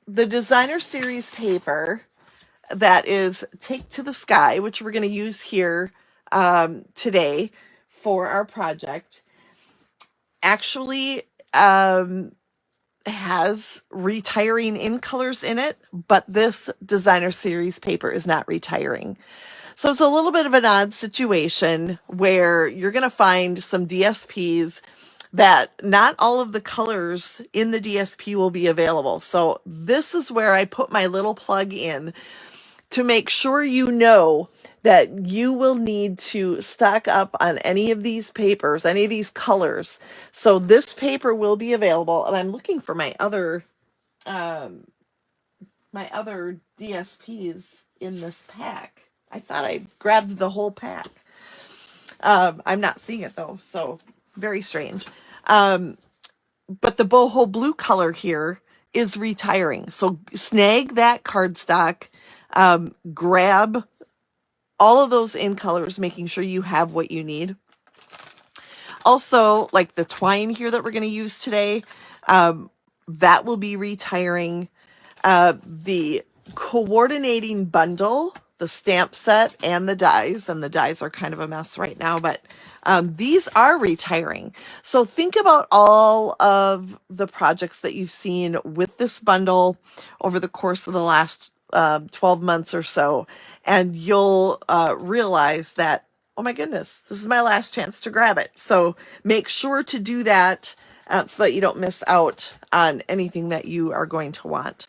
the designer series paper that is Take to the Sky, which we're going to use here today for our project, actually has retiring in colors in it, but this designer series paper is not retiring. So it's a little bit of an odd situation where you're going to find some DSPs that not all of the colors in the DSP will be available. So this is where I put my little plug in to make sure you know that you will need to stock up on any of these papers, any of these colors. So this paper will be available, and I'm looking for my other DSPs in this pack. I thought I grabbed the whole pack. I'm not seeing it though, so very strange. But the boho blue color here is retiring. So snag that cardstock, grab all of those in colors, making sure you have what you need. Also, like the twine here that we're going to use today, that will be retiring. The coordinating bundle, the stamp set, and the dies are kind of a mess right now, but these are retiring. So think about all of the projects that you've seen with this bundle over the course of the last 12 months or so, and you'll realize that, oh my goodness, this is my last chance to grab it. So make sure to do that so that you don't miss out on anything that you are going to want.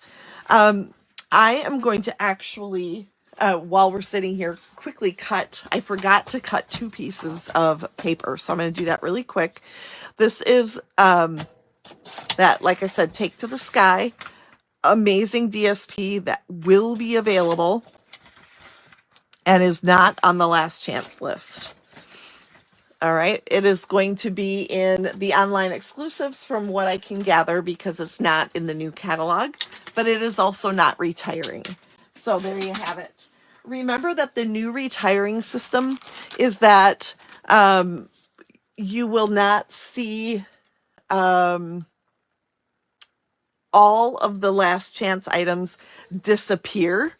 I am going to actually, while we're sitting here, quickly cut. I forgot to cut 2 pieces of paper, so I'm going to do that really quick. This is that, like I said, Take to the Sky, amazing DSP that will be available and is not on the last chance list. All right, it is going to be in the online exclusives from what I can gather, because it's not in the new catalog, but it is also not retiring. So there you have it. Remember that the new retiring system is that you will not see all of the last chance items disappear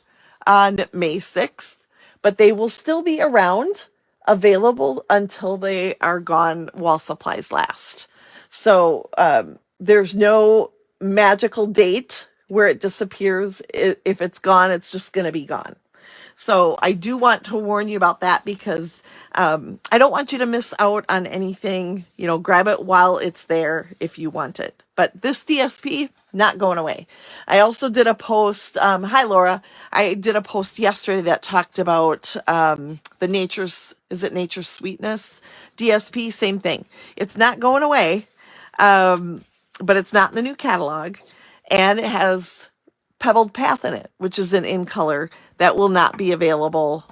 on May 6th, but they will still be around, available until they are gone while supplies last. So there's no magical date where it disappears. If it's gone, it's just going to be gone. So I do want to warn you about that, because I don't want you to miss out on anything. You know, grab it while it's there if you want it. But this DSP, not going away. I also did a post. Hi, Laura. I did a post yesterday that talked about the Nature's Sweetness DSP. Same thing. It's not going away, but it's not in the new catalog. And it has Pebbled Path in it, which is an in color that will not be available,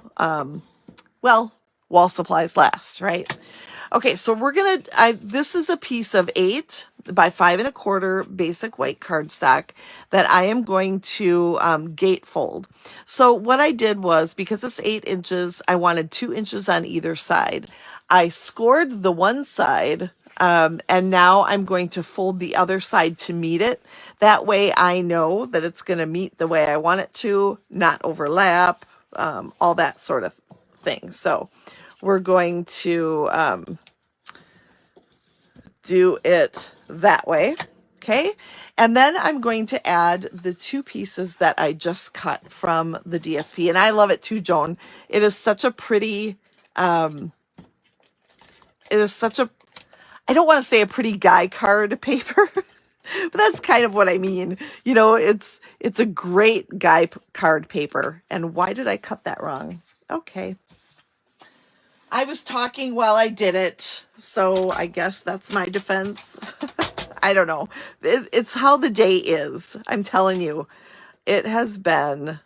well, while supplies last, right? Okay, so we're going to, this is a piece of 8 by 5 1/4 basic white cardstock that I am going to gatefold. So what I did was, because it's 8 inches, I wanted 2 inches on either side. I scored the one side, and now I'm going to fold the other side to meet it. That way I know that it's going to meet the way I want it to, not overlap, all that sort of thing. So we're going to do it that way. Okay. And then I'm going to add the 2 pieces that I just cut from the DSP. And I love it too, Joan. It is such a pretty, I don't want to say a pretty guy card paper, but that's kind of what I mean. You know, it's a great guy card paper. And why did I cut that wrong? Okay. I was talking while I did it, so I guess that's my defense. I don't know. It's how the day is. I'm telling you, it has been.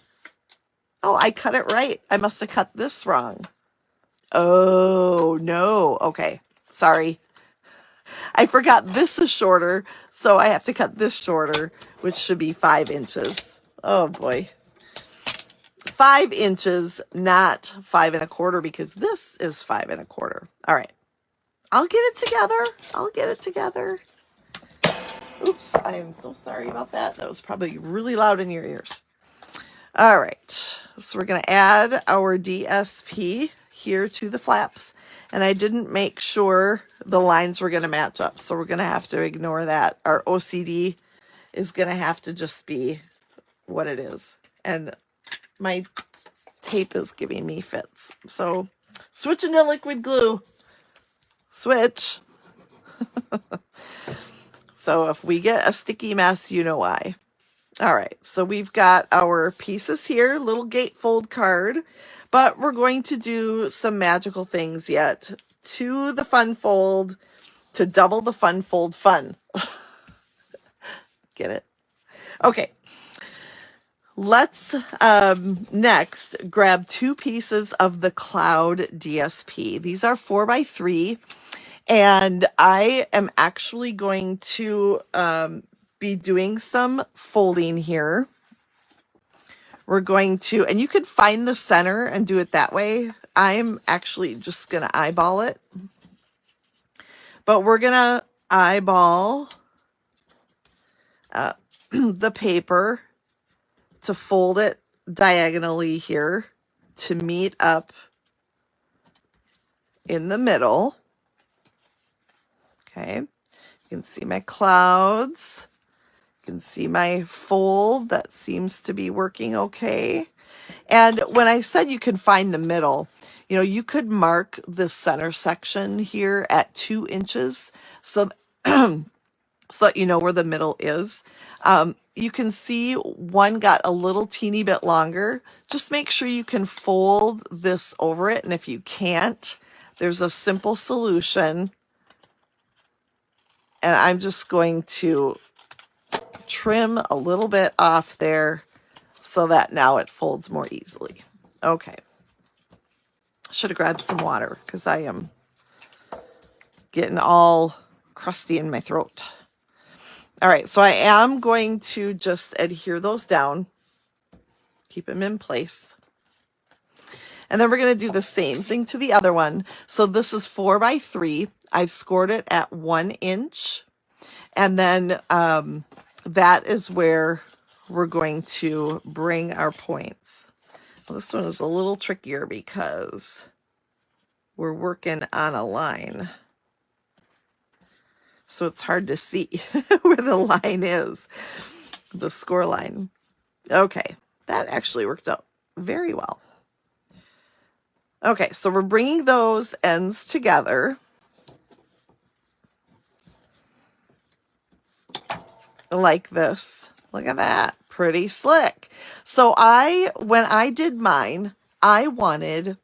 Oh, I cut it right. I must have cut this wrong. Oh, no. Okay. Sorry. I forgot this is shorter, so I have to cut this shorter, which should be 5 inches. Oh, boy. 5 inches, not 5 1/4, because this is 5 1/4. All right. I'll get it together. Oops, I am so sorry about that. That was probably really loud in your ears. All right, so we're going to add our DSP here to the flaps. And I didn't make sure the lines were going to match up, so we're going to have to ignore that. Our OCD is going to have to just be what it is. And my tape is giving me fits. So switching to liquid glue. Switch. So if we get a sticky mess, you know why. All right, so we've got our pieces here, little gatefold card, but we're going to do some magical things yet to the fun fold to double the fun fold fun. Get it? Okay. Let's next grab 2 pieces of the Cloud DSP. These are 4x3, and I am actually going to be doing some folding here. We're going to, and you could find the center and do it that way. I'm actually just going to eyeball it. But we're going to eyeball the paper to fold it diagonally here to meet up in the middle. Okay, you can see my clouds. You can see my fold. That seems to be working okay. And when I said you could find the middle, you know, you could mark the center section here at 2 inches so, so that you know where the middle is. You can see one got a little teeny bit longer. Just make sure you can fold this over it. And if you can't, there's a simple solution. And I'm just going to trim a little bit off there so that now it folds more easily. Okay. Should have grabbed some water because I am getting all crusty in my throat. All right, so I am going to just adhere those down, keep them in place. And then we're going to do the same thing to the other one. So this is 4x3. I've scored it at 1 inch. And then that is where we're going to bring our points. Well, this one is a little trickier because we're working on a line. So it's hard to see where the line is, the score line. Okay, that actually worked out very well. Okay, so we're bringing those ends together. Like this. Look at that. Pretty slick. So when I did mine, I wanted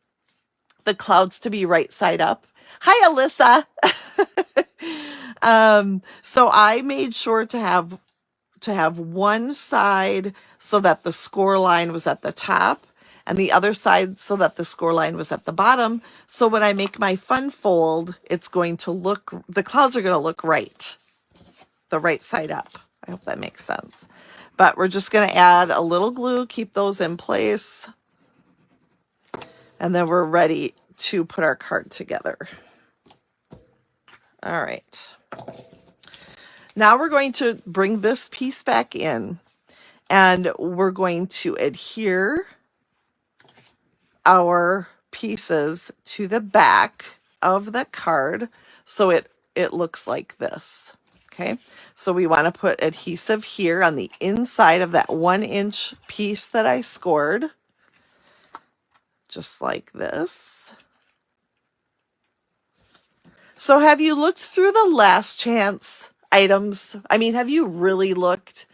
the clouds to be right side up. Hi, Alyssa. So I made sure to have one side so that the score line was at the top and the other side so that the score line was at the bottom. So when I make my fun fold, it's going to look, the clouds are going to look right, the right side up. I hope that makes sense. But we're just going to add a little glue, keep those in place. And then we're ready to put our card together. All right. Now we're going to bring this piece back in and we're going to adhere our pieces to the back of the card so it looks like this. Okay, so we want to put adhesive here on the inside of that 1 inch piece that I scored, just like this. So have you looked through the last chance items? I mean, have you really looked?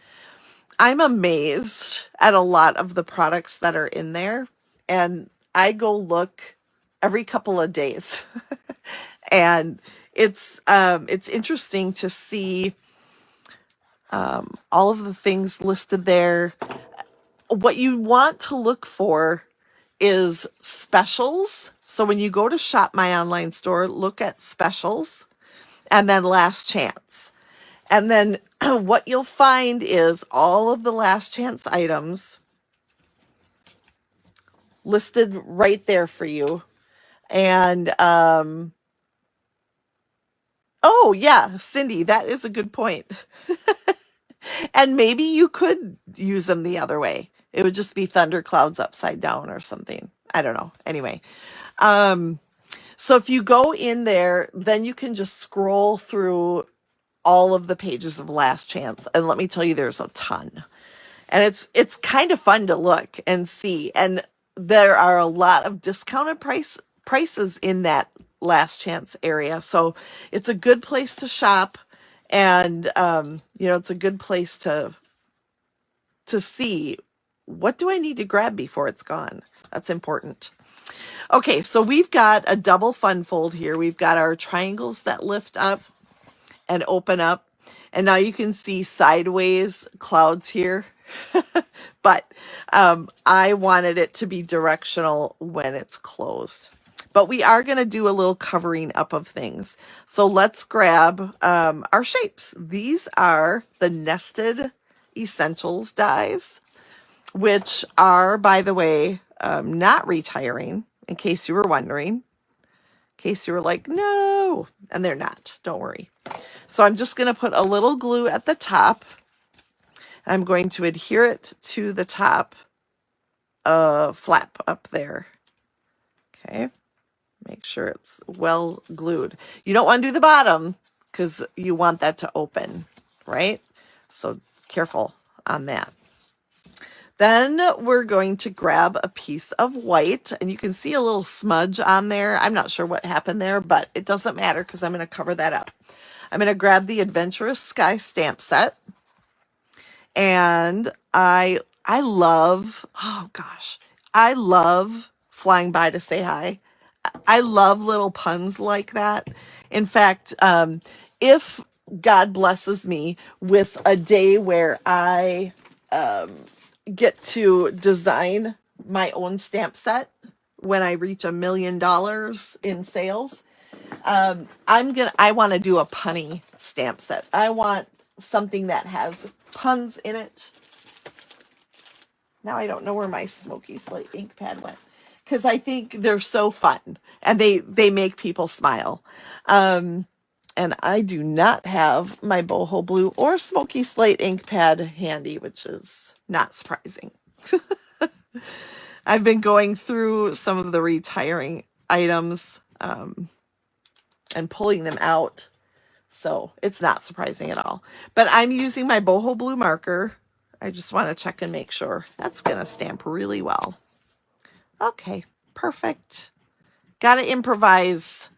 I'm amazed at a lot of the products that are in there, and I go look every couple of days. And it's interesting to see all of the things listed there. What you want to look for is specials. So when you go to shop my online store, look at specials and then last chance. And then what you'll find is all of the last chance items listed right there for you. And Oh, yeah, Cindy, that is a good point. And maybe you could use them the other way. It would just be thunderclouds upside down or something. I don't know. Anyway, um, so if you go in there, then you can just scroll through all of the pages of Last Chance. And let me tell you, there's a ton. And it's kind of fun to look and see. And there are a lot of discounted prices in that Last Chance area. So it's a good place to shop. And it's a good place to see, what do I need to grab before it's gone. That's important. Okay, so we've got a double fun fold here. We've got our triangles that lift up and open up. And now you can see sideways clouds here. But I wanted it to be directional when it's closed. But we are going to do a little covering up of things. So let's grab our shapes. These are the Nested Essentials dies, which are, by the way, not retiring, in case you were wondering. In case you were like, no, and they're not. Don't worry. So I'm just going to put a little glue at the top. I'm going to adhere it to the top flap up there. Okay. Make sure it's well glued. You don't want to do the bottom because you want that to open, right? So careful on that. Then we're going to grab a piece of white, and you can see a little smudge on there. I'm not sure what happened there, but it doesn't matter because I'm going to cover that up. I'm going to grab the Adventurous Sky stamp set. And I love, oh gosh, I love Flying By to Say Hi. I love little puns like that. In fact, if God blesses me with a day where I get to design my own stamp set when I reach $1 million in sales, I want to do a punny stamp set. I want something that has puns in it. Now I don't know where my Smoky Slate ink pad went, because I think they're so fun and they make people smile. And I do not have my Boho Blue or Smoky Slate ink pad handy, which is not surprising. I've been going through some of the retiring items and pulling them out, so it's not surprising at all. But I'm using my Boho Blue marker. I just want to check and make sure that's going to stamp really well. Okay, perfect. Got to improvise.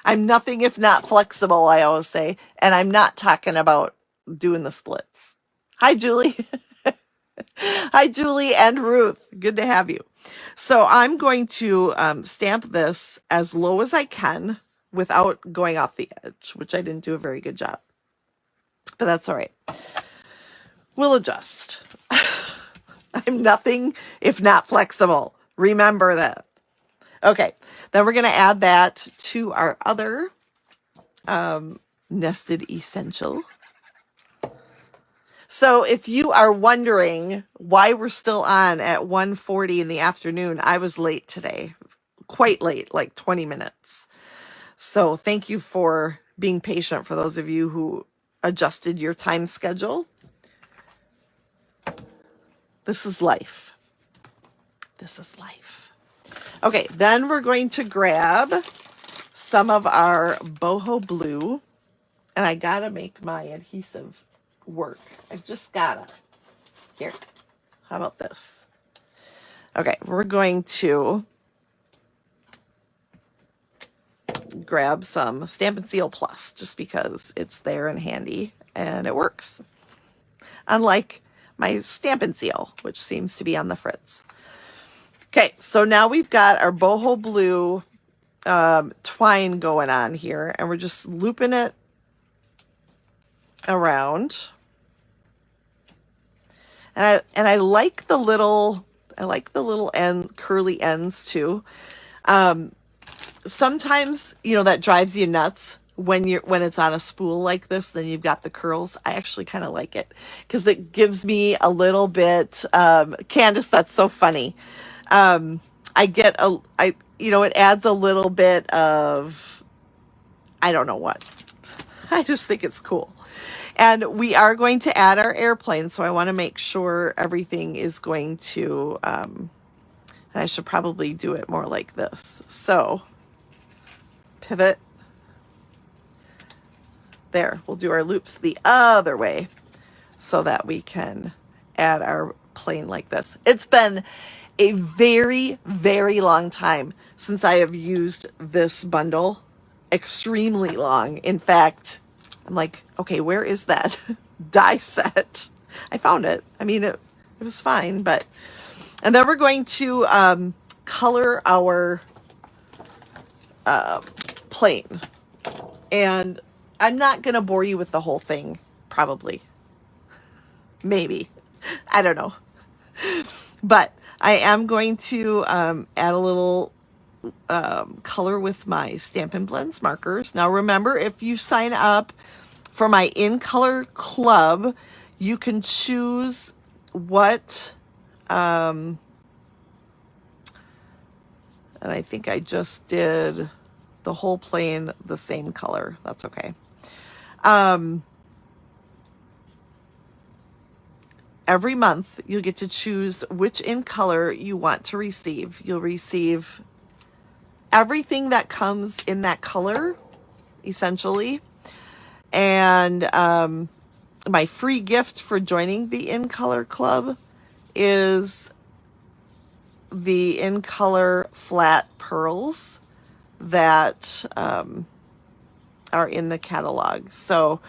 I'm nothing if not flexible, I always say. And I'm not talking about doing the splits. Hi, Julie. Hi, Julie and Ruth. Good to have you. So I'm going to stamp this as low as I can without going off the edge, which I didn't do a very good job. But that's all right. We'll adjust. I'm nothing if not flexible. Remember that. Okay, then we're going to add that to our other Nested Essential. So if you are wondering why we're still on at 1:40 in the afternoon, I was late today. Quite late, like 20 minutes. So thank you for being patient for those of you who adjusted your time schedule. This is life. This is life. Okay, then we're going to grab some of our Boho Blue, and I gotta make my adhesive work. I just gotta. Here, how about this? Okay, we're going to grab some Stampin' Seal Plus just because it's there and handy and it works. Unlike my Stampin' Seal, which seems to be on the fritz. Okay, so now we've got our Boho Blue twine going on here, and we're just looping it around. And I like the little curly ends too. Sometimes, that drives you nuts when it's on a spool like this, then you've got the curls. I actually kind of like it because it gives me a little bit, Candace, that's so funny. It adds a little bit of I don't know what. I just think it's cool. And we are going to add our airplane, so I want to make sure everything is going to, and I should probably do it more like this. So, pivot. There, we'll do our loops the other way so that we can add our plane like this. It's been a very, very long time since I have used this bundle. Extremely long. In fact, I'm like, okay, where is that die set? I found it. I mean, it was fine, but, and then we're going to color our plane. And I'm not going to bore you with the whole thing, probably. Maybe. I don't know. But I am going to add a little color with my Stampin' Blends markers. Now remember, if you sign up for my In Color Club, you can choose what, and I think I just did the whole plane the same color. That's okay. Every month you'll get to choose which In Color you want to receive. You'll receive everything that comes in that color, essentially. And my free gift for joining the In Color Club is the In Color flat pearls that are in the catalog. So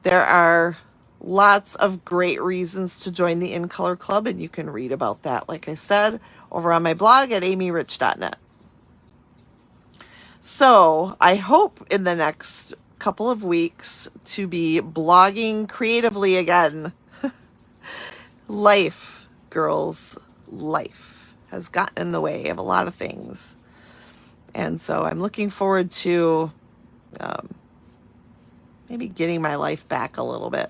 there are lots of great reasons to join the In Color Club, and you can read about that, like I said, over on my blog at amyrich.net. So I hope in the next couple of weeks to be blogging creatively again. Life, girls, life has gotten in the way of a lot of things. And so I'm looking forward to maybe getting my life back a little bit.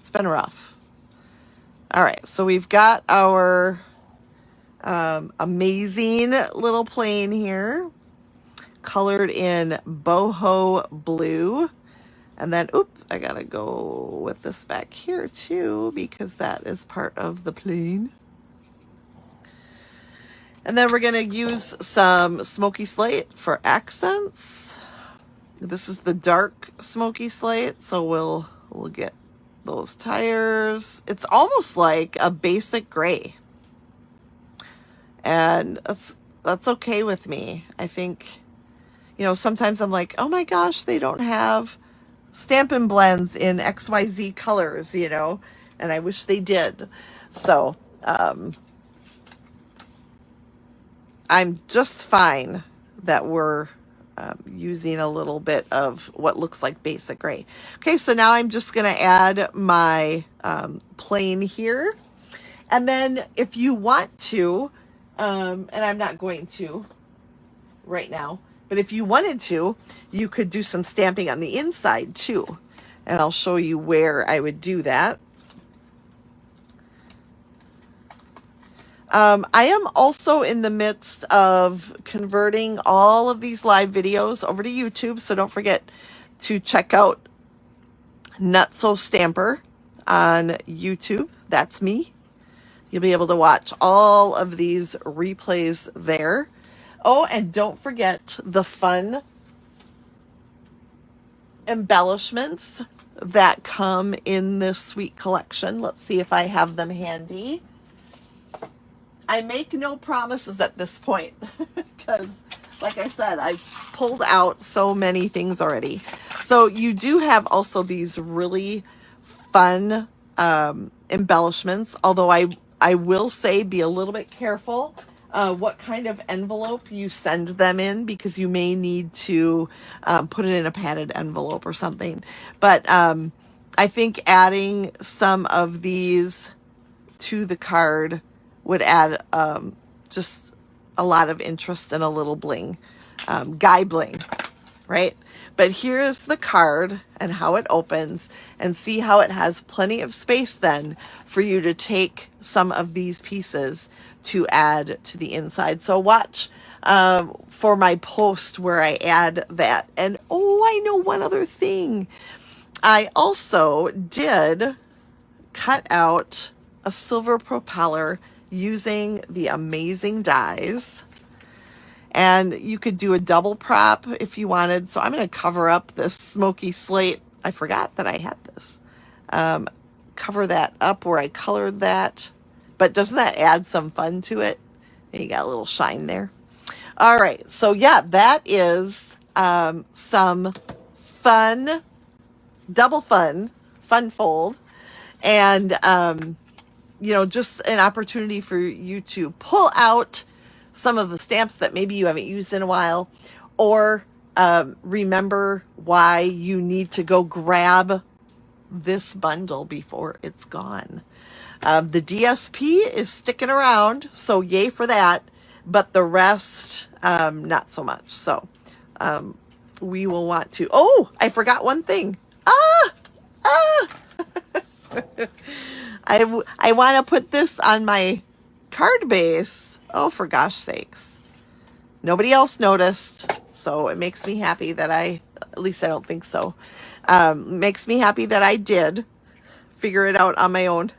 It's been rough. All right, so we've got our amazing little plane here, colored in boho blue. And then, I gotta go with this back here too, because that is part of the plane. And then we're gonna use some smoky slate for accents. This is the dark smoky slate, so we'll get those tires. It's almost like a basic gray, and that's okay with me. I think, you know, sometimes I'm like, oh my gosh, they don't have Stampin' Blends in XYZ colors, you know, and I wish they did. So I'm just fine that we're using a little bit of what looks like basic gray. Okay, so now I'm just going to add my plane here. And then if you want to, and I'm not going to right now, but if you wanted to, you could do some stamping on the inside too. And I'll show you where I would do that. I am also in the midst of converting all of these live videos over to YouTube, so don't forget to check out Nutso Stamper on YouTube. That's me. You'll be able to watch all of these replays there. Oh, and don't forget the fun embellishments that come in this sweet collection. Let's see if I have them handy. I make no promises at this point because, like I said, I've pulled out so many things already. So you do have also these really fun embellishments, although I will say be a little bit careful what kind of envelope you send them in, because you may need to put it in a padded envelope or something. But I think adding some of these to the card would add just a lot of interest and a little bling, guy bling, right? But here is the card and how it opens, and see how it has plenty of space then for you to take some of these pieces to add to the inside. So watch for my post where I add that. And oh, I know one other thing. I also did cut out a silver propeller using the amazing dies. And you could do a double prop if you wanted. So I'm going to cover up this smoky slate. I forgot that I had this. Cover that up where I colored that. But doesn't that add some fun to it? And you got a little shine there. All right. So yeah, that is some fun, double fun fold. And, just an opportunity for you to pull out some of the stamps that maybe you haven't used in a while, or remember why you need to go grab this bundle before it's gone. The DSP is sticking around, so yay for that, but the rest, not so much. So we will want to, oh, I forgot one thing. I want to put this on my card base. Oh, for gosh sakes. Nobody else noticed, so it makes me happy that at least I don't think so. Makes me happy that I did figure it out on my own.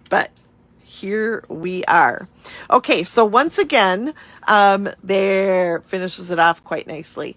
But here we are. Okay, so once again, there finishes it off quite nicely.